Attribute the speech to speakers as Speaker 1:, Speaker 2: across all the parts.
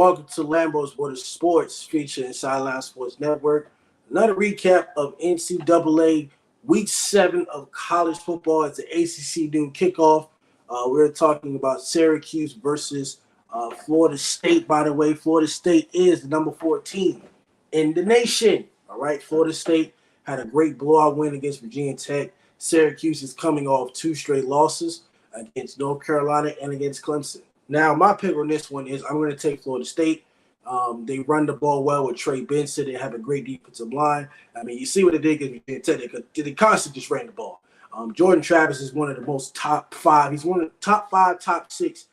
Speaker 1: welcome to Lambo's World of Sports, featuring Sideline Sports Network. Another recap of NCAA Week 7 of college football at the ACC noon kickoff. We're talking about Syracuse versus Florida State. By the way, Florida State is the number 14 in the nation. All right, Florida State had a great blowout win against Virginia Tech. Syracuse is coming off 2 straight losses against North Carolina and against Clemson. Now, my pick on this one is I'm going to take Florida State. They run the ball well with Trey Benson. They have a great defensive line. I mean, you see what they did against Virginia Tech. They constantly just ran the ball. Jordan Travis is one of the most top 5. He's one of the top 5, top 6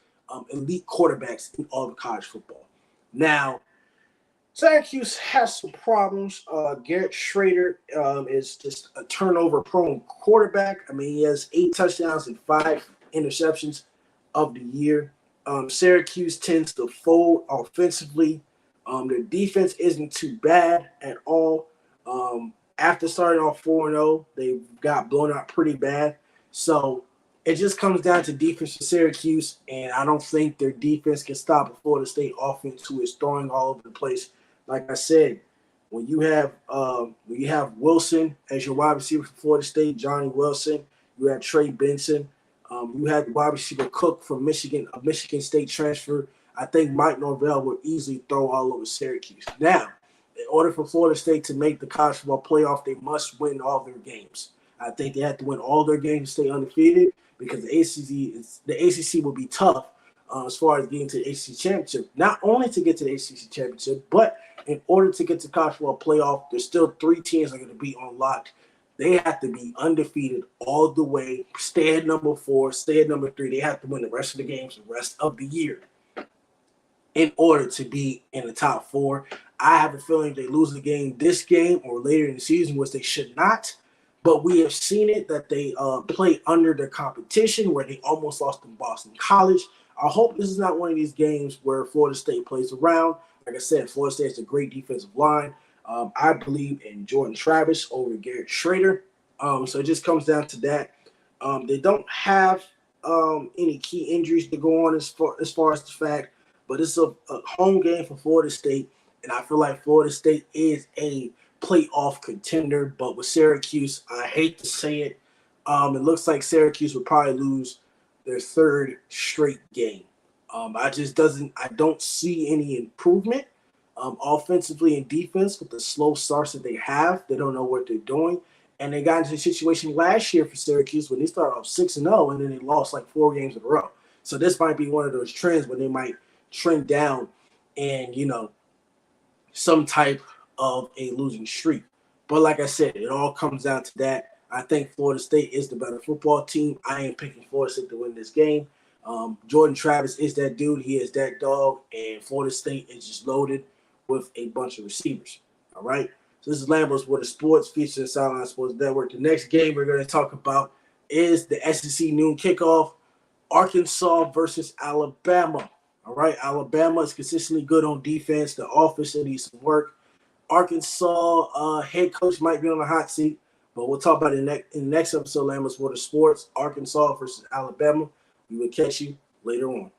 Speaker 1: elite quarterbacks in all of college football. Now, Syracuse has some problems. Garrett Schrader is just a turnover-prone quarterback. I mean, he has 8 touchdowns and 5 interceptions of the year. Syracuse tends to fold offensively. Their defense isn't too bad at all. After starting off 4-0, they got blown out pretty bad. So it just comes down to defense for Syracuse, and I don't think their defense can stop a Florida State offense who is throwing all over the place. Like I said, when you have Wilson as your wide receiver for Florida State, Johnny Wilson, you have Trey Benson. You had the wide receiver Cook from Michigan, a Michigan State transfer. I think Mike Norvell would easily throw all over Syracuse. Now, in order for Florida State to make the college football playoff, they must win all their games. I think they have to win all their games to stay undefeated because the ACC will be tough as far as getting to the ACC championship. Not only to get to the ACC championship, but in order to get to college football playoff, there's still 3 teams that are going to be on lock. They have to be undefeated all the way, stay at number 4, stay at number 3. They have to win the rest of the games the rest of the year in order to be in the top 4. I have a feeling they lose the game this game or later in the season, which they should not. But we have seen it that they play under their competition where they almost lost to Boston College. I hope this is not one of these games where Florida State plays around. Like I said, Florida State has a great defensive line. I believe in Jordan Travis over Garrett Schrader. So it just comes down to that. They don't have any key injuries to go on as far as the fact, but it's a home game for Florida State, and I feel like Florida State is a playoff contender. But with Syracuse, I hate to say it, it looks like Syracuse would probably lose their 3rd straight game. I don't see any improvement. Offensively and defense with the slow starts that they have. They don't know what they're doing. And they got into a situation last year for Syracuse when they started off 6-0 and then they lost like 4 games in a row. So this might be one of those trends where they might trend down and, some type of a losing streak. But like I said, it all comes down to that. I think Florida State is the better football team. I am picking Florida State to win this game. Jordan Travis is that dude. He is that dog. And Florida State is just loaded with a bunch of receivers. All right. So this is Lambo's World of Sports, featuring Sideline Sports Network. The next game we're going to talk about is the SEC noon kickoff, Arkansas versus Alabama. All right. Alabama is consistently good on defense. The offense needs some work. Arkansas head coach might be on the hot seat, but we'll talk about it in the next episode of Lambo's World of Sports, Arkansas versus Alabama. We will catch you later on.